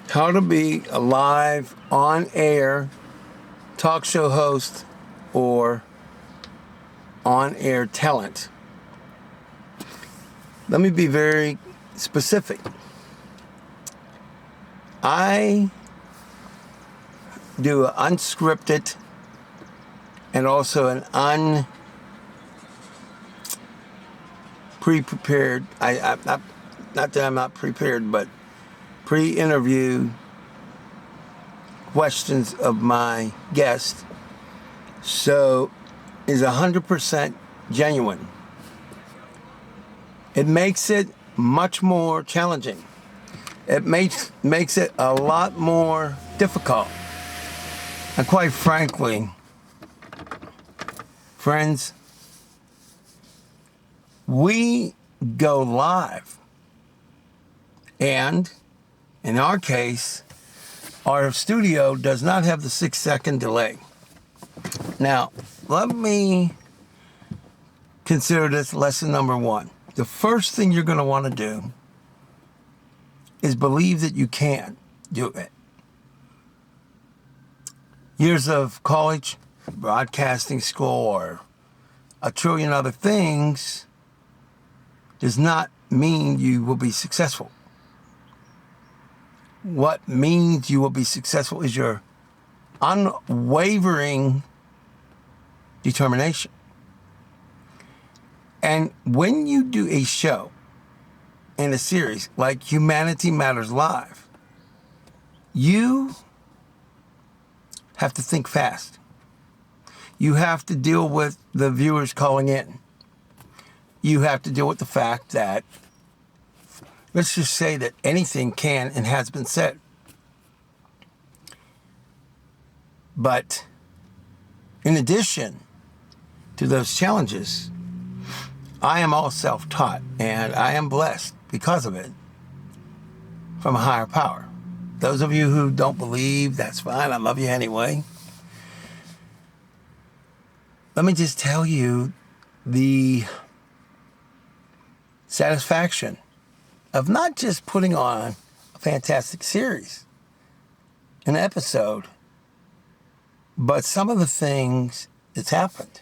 how to be a live, on-air talk show host or on-air talent. Let me be very specific. I do an unscripted and also an pre-prepared, not that I'm not prepared, but pre-interview questions of my guest, so is 100% genuine. It makes it much more challenging. It makes it a lot more difficult. And quite frankly, friends, we go live. And in our case, our studio does not have the 6-second delay. Now, let me consider this lesson number one. The first thing you're going to want to do is believe that you can do it. Years of college, broadcasting school, or a trillion other things does not mean you will be successful. What means you will be successful is your unwavering determination. And when you do a show in a series like Humanity Matters Live, you have to think fast. You have to deal with the viewers calling in. You have to deal with the fact that, let's just say that anything can and has been said. But in addition to those challenges, I am all self-taught, and I am blessed because of it from a higher power. Those of you who don't believe, that's fine. I love you anyway. Let me just tell you the satisfaction of not just putting on a fantastic series, an episode, but some of the things that's happened.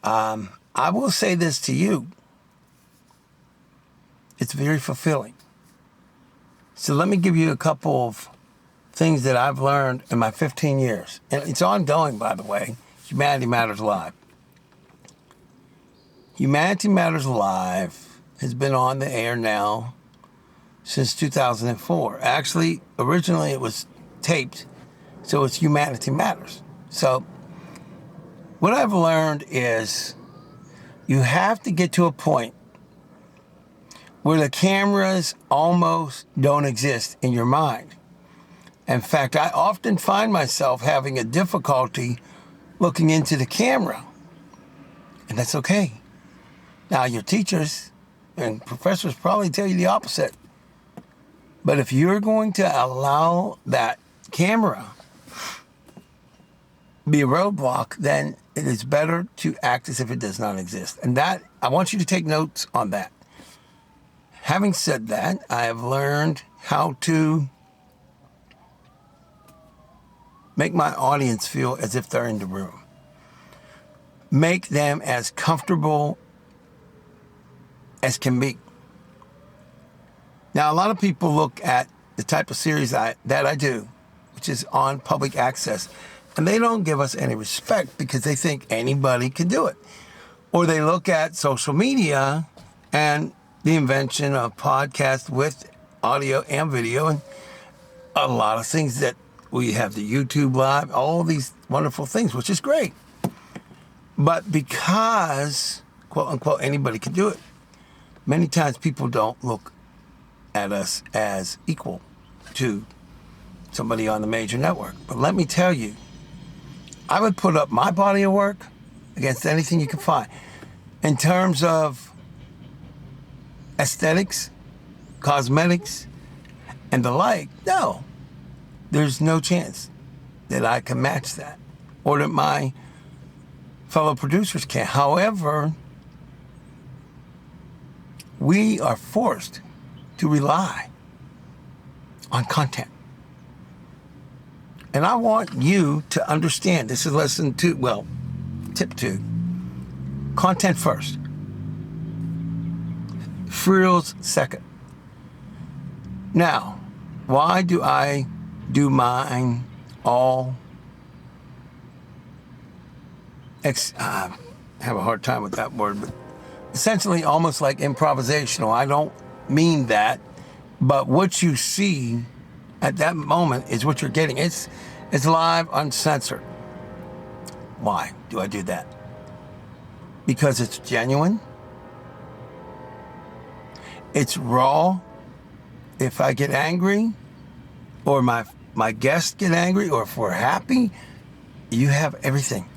I will say this to you. It's very fulfilling. So let me give you a couple of things that I've learned in my 15 years. And it's ongoing, by the way. Humanity Matters Live. Humanity Matters Live has been on the air now since 2004. Actually, originally it was taped, so it's Humanity Matters. So what I've learned is you have to get to a point where the cameras almost don't exist in your mind. In fact, I often find myself having a difficulty looking into the camera, and that's okay. Now, your teachers and professors probably tell you the opposite. But if you're going to allow that camera be a roadblock, then it is better to act as if it does not exist. And that, I want you to take notes on that. Having said that, I have learned how to make my audience feel as if they're in the room. Make them as comfortable as can be. Now, a lot of people look at the type of series that I do, which is on public access, and they don't give us any respect because they think anybody can do it. Or they look at social media and the invention of podcasts with audio and video and a lot of things that we have, the YouTube Live, all these wonderful things, which is great. But because, quote unquote, anybody can do it, many times people don't look at us as equal to somebody on the major network. But let me tell you, I would put up my body of work against anything you can find. In terms of aesthetics, cosmetics, and the like, no. There's no chance that I can match that or that my fellow producers can. However, we are forced to rely on content. And I want you to understand, this is lesson 2, well, tip 2. Content first. Frills second. Now, why do I do mine all? I have a hard time with that word, but essentially almost like improvisational. I don't mean that, but what you see at that moment is what you're getting. It's live, uncensored. Why do I do that? Because it's genuine. It's raw. If I get angry, or my guests get angry, or if we're happy, you have everything.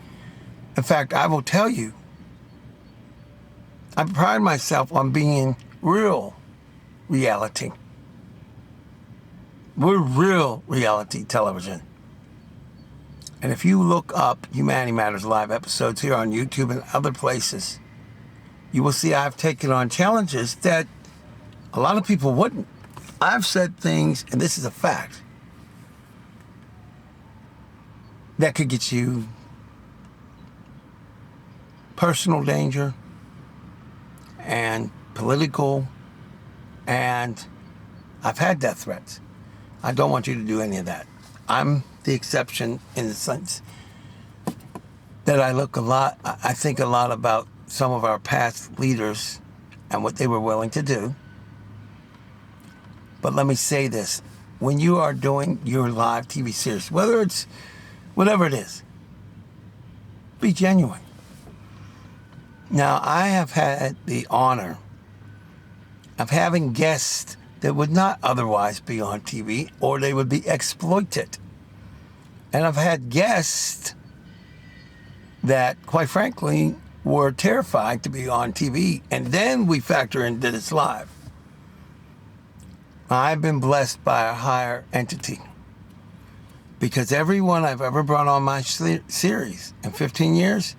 In fact, I will tell you, I pride myself on being real reality. We're real reality television. And if you look up Humanity Matters live episodes here on YouTube and other places, you will see I've taken on challenges that a lot of people wouldn't. I've said things, and this is a fact, that could get you personal danger and political, and I've had death threats. I don't want you to do any of that. I'm the exception in the sense that I think a lot about some of our past leaders and what they were willing to do. But let me say this. When you are doing your live TV series, whether it's whatever it is, be genuine. Now, I have had the honor of having guests that would not otherwise be on TV, or they would be exploited. And I've had guests that, quite frankly, were terrified to be on TV. And then we factor in that it's live. I've been blessed by a higher entity, because everyone I've ever brought on my series in 15 years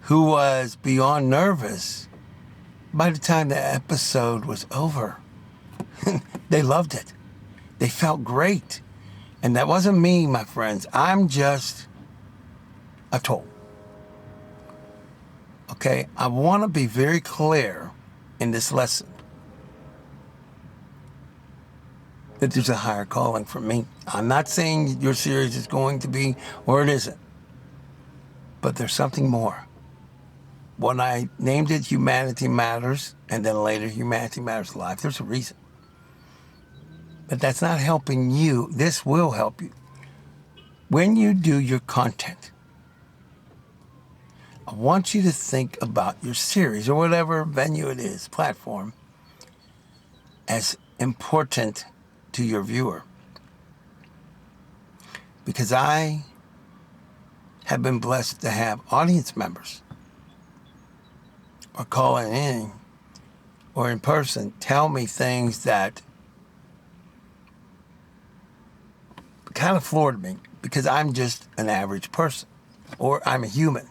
who was beyond nervous, by the time the episode was over, they loved it. They felt great. And that wasn't me, my friends. I'm just a tool. Okay? I want to be very clear in this lesson that there's a higher calling for me. I'm not saying your series is going to be, or it isn't. But there's something more. When I named it Humanity Matters, and then later Humanity Matters Live, there's a reason. But that's not helping you. This will help you. When you do your content, I want you to think about your series, or whatever venue it is, platform, as important to your viewer. Because I have been blessed to have audience members, or calling in, or in person, tell me things that kind of floored me, because I'm just an average person, or I'm a human.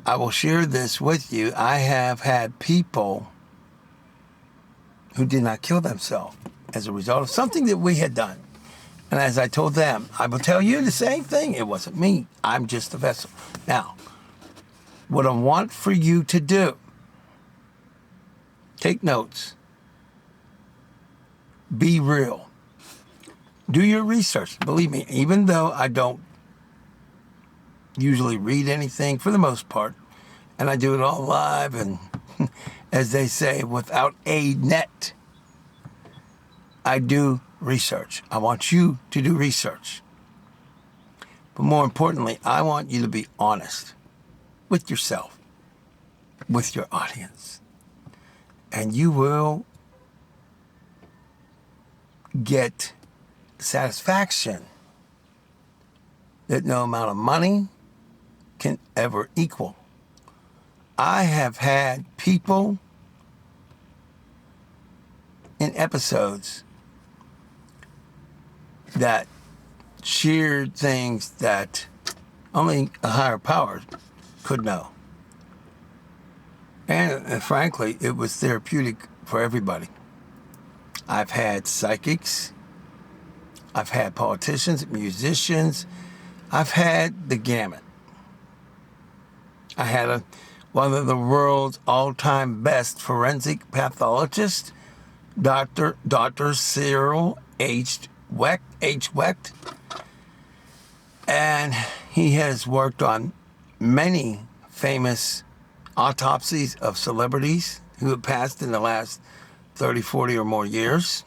I will share this with you. I have had people who did not kill themselves as a result of something that we had done. And as I told them, I will tell you the same thing. It wasn't me. I'm just a vessel. Now, what I want for you to do, take notes. Be real. Do your research. Believe me, even though I don't usually read anything for the most part, and I do it all live and, as they say, without a net, I do research. I want you to do research. But more importantly, I want you to be honest with yourself, with your audience. And you will get satisfaction that no amount of money can ever equal. I have had people in episodes that shared things that only a higher power could know. And frankly, it was therapeutic for everybody. I've had psychics. I've had politicians, musicians. I've had the gamut. I had one of the world's all-time best forensic pathologists, Dr. Cyril H. Wecht, and he has worked on many famous autopsies of celebrities who have passed in the last 30, 40 or more years.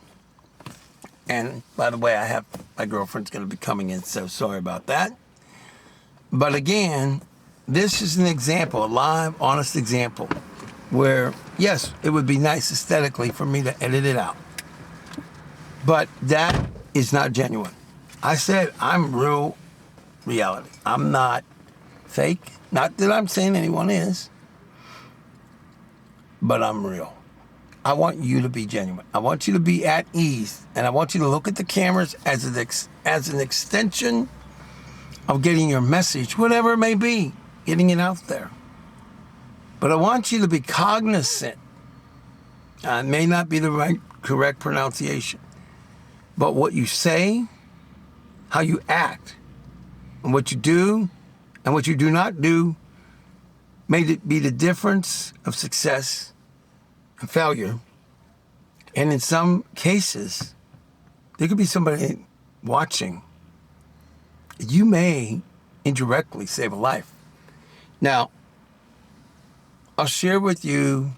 And by the way, my girlfriend's going to be coming in, so sorry about that. But again, this is an example, a live, honest example, where, yes, it would be nice aesthetically for me to edit it out. But that is not genuine. I said I'm real reality. I'm not fake. Not that I'm saying anyone is, but I'm real. I want you to be genuine. I want you to be at ease, and I want you to look at the cameras as an extension of getting your message, whatever it may be, getting it out there. But I want you to be cognizant. It may not be the correct pronunciation, but what you say, how you act, and what you do, and what you do not do, may be the difference of success and failure. And in some cases, there could be somebody watching. You may indirectly save a life. Now, I'll share with you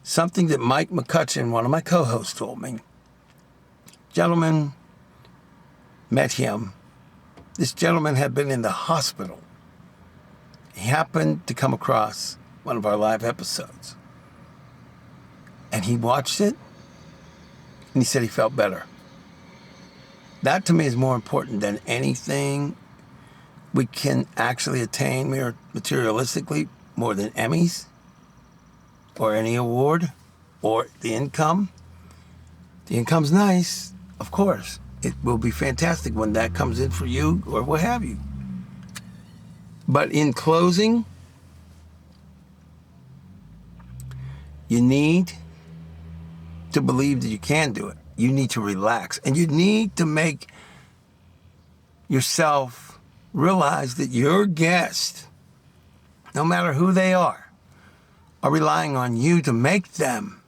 something that Mike McCutcheon, one of my co-hosts, told me. Gentleman, met him. This gentleman had been in the hospital. He happened to come across one of our live episodes. And he watched it, and he said he felt better. That to me is more important than anything we can actually attain materialistically, more than Emmys or any award or the income. The income's nice, of course. It will be fantastic when that comes in for you or what have you. But in closing, you need to believe that you can do it. You need to relax, and you need to make yourself realize that your guests, no matter who they are relying on you to make them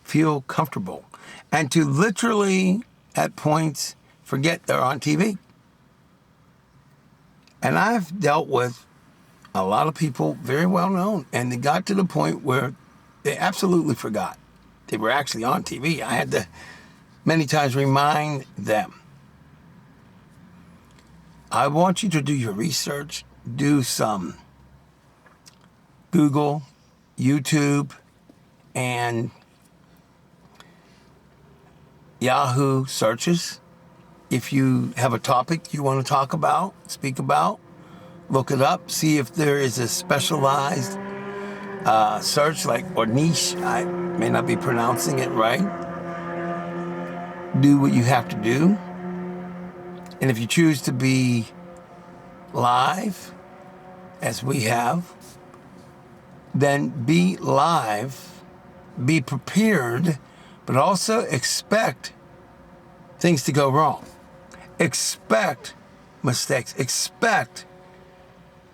feel comfortable and to literally, at points, forget they're on TV. And I've dealt with a lot of people very well known, and they got to the point where they absolutely forgot they were actually on TV. I had to many times remind them. I want you to do your research, do some Google, YouTube, and Yahoo searches. If you have a topic you want to talk about, speak about, look it up, see if there is a specialized search or niche. I may not be pronouncing it right. Do what you have to do. And if you choose to be live, as we have, then be live, be prepared, but also expect things to go wrong. Expect mistakes. Expect,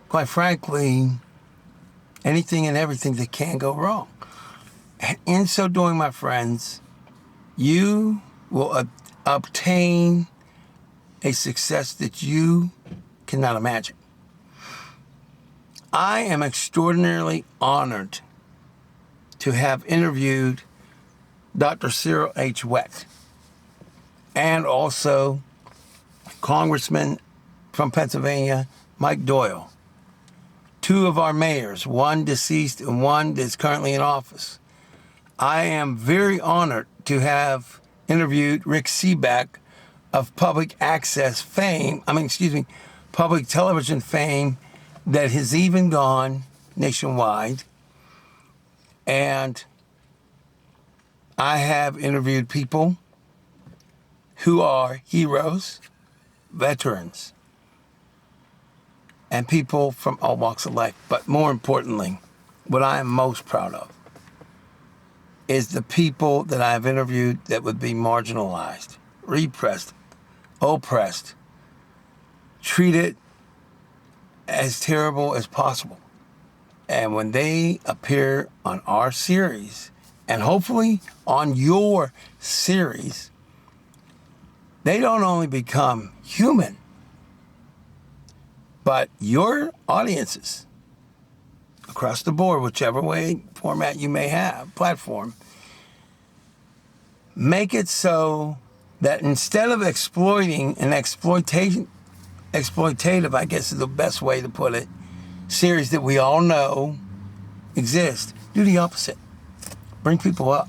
quite frankly, anything and everything that can go wrong. And in so doing, my friends, you will obtain a success that you cannot imagine. I am extraordinarily honored to have interviewed Dr. Cyril H. Wecht and also Congressman from Pennsylvania, Mike Doyle. Two of our mayors, one deceased and one that's currently in office. I am very honored to have interviewed Rick Seaback of public television fame that has even gone nationwide. And I have interviewed people who are heroes, veterans, and people from all walks of life. But more importantly, what I am most proud of is the people that I've interviewed that would be marginalized, repressed, oppressed, treated as terrible as possible. And when they appear on our series, and hopefully on your series, they don't only become human, but your audiences across the board, whichever way format you may have, platform, make it so that instead of exploiting and exploitative, I guess is the best way to put it, series that we all know exist, do the opposite. Bring people up.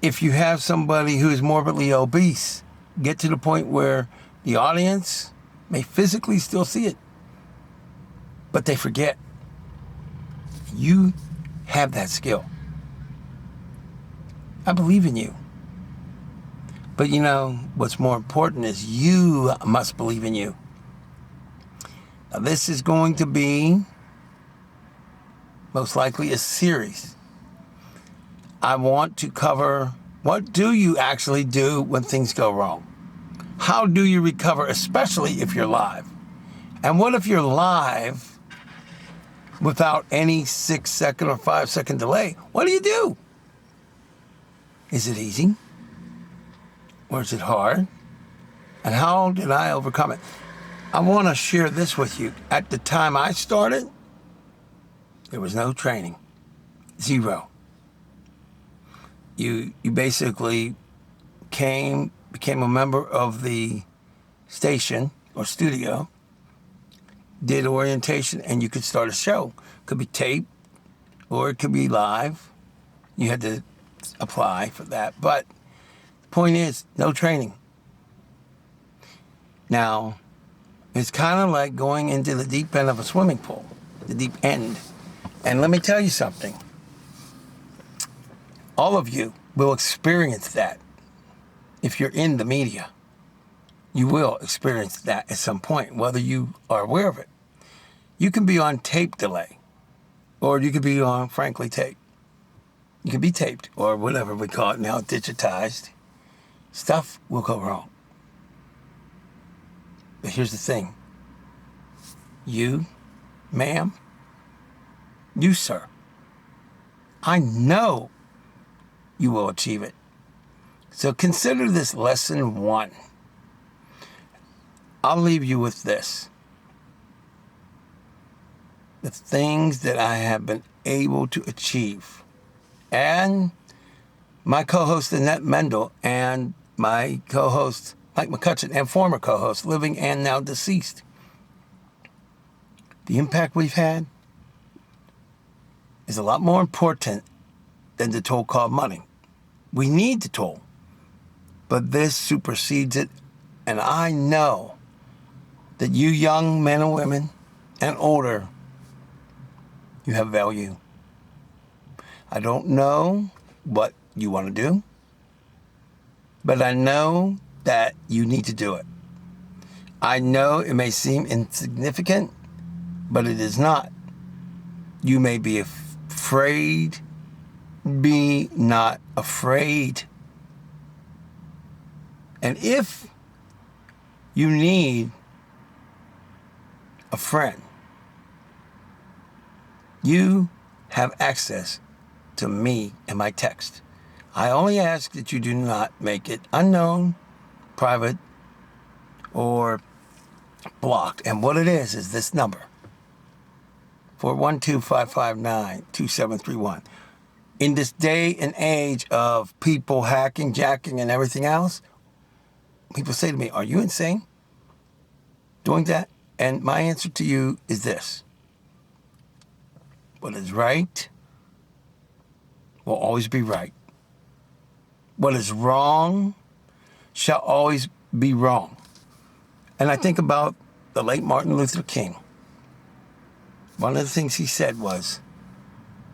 If you have somebody who is morbidly obese, get to the point where the audience may physically still see it, but they forget. You have that skill. I believe in you. But you know, what's more important is you must believe in you. Now, this is going to be most likely a series. I want to cover, what do you actually do when things go wrong? How do you recover, especially if you're live? And what if you're live without any 6-second or 5-second delay? What do you do? Is it easy? Or is it hard? And how did I overcome it? I want to share this with you. At the time I started, there was no training. Zero. You basically became a member of the station or studio, did orientation, and you could start a show. Could be taped or it could be live. You had to apply for that. But the point is, no training. Now, it's kind of like going into the deep end of a swimming pool, the deep end. And let me tell you something. All of you will experience that. If you're in the media, you will experience that at some point, whether you are aware of it. You can be on tape delay, or you could be on, frankly, tape. You can be taped, or whatever we call it now, digitized. Stuff will go wrong. But here's the thing. You, ma'am, you, sir, I know you will achieve it. So consider this lesson 1. I'll leave you with this. The things that I have been able to achieve. And my co-host Annette Mendel and my co-host Mike McCutcheon and former co-host, living and now deceased. The impact we've had is a lot more important than the toll called money. We need the toll, but this supersedes it. And I know that you young men and women and older, you have value. I don't know what you want to do, but I know that you need to do it. I know it may seem insignificant, but it is not. You may be afraid. Be not afraid. And if you need a friend, you have access to me and my text. I only ask that you do not make it unknown, private, or blocked. And what it is this number, 412-559-2731. In this day and age of people hacking, jacking, and everything else, people say to me, are you insane doing that? And my answer to you is this. What is right will always be right. What is wrong shall always be wrong. And I think about the late Martin Luther King. One of the things he said was,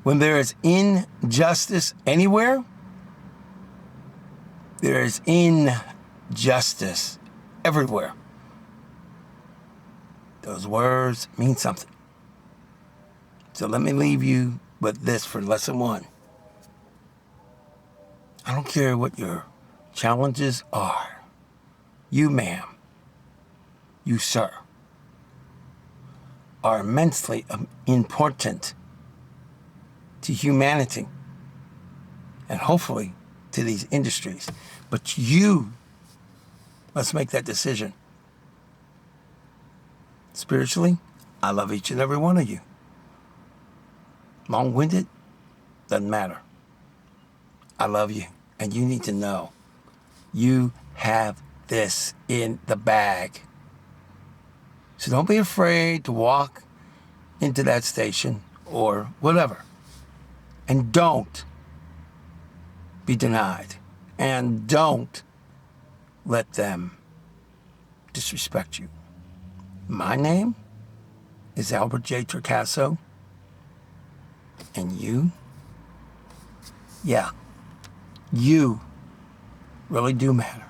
when there is injustice anywhere, there is injustice everywhere. Those words mean something. So let me leave you with this for lesson 1. I don't care what your challenges are. you, ma'am, you, sir, are immensely important to humanity and hopefully to these industries. But you must make that decision. Spiritually, I love each and every one of you. Long-winded, doesn't matter. I love you, and you need to know you have this in the bag. So don't be afraid to walk into that station or whatever. And don't be denied. And don't let them disrespect you. My name is Albert J. Torcaso. And you, yeah, you really do matter.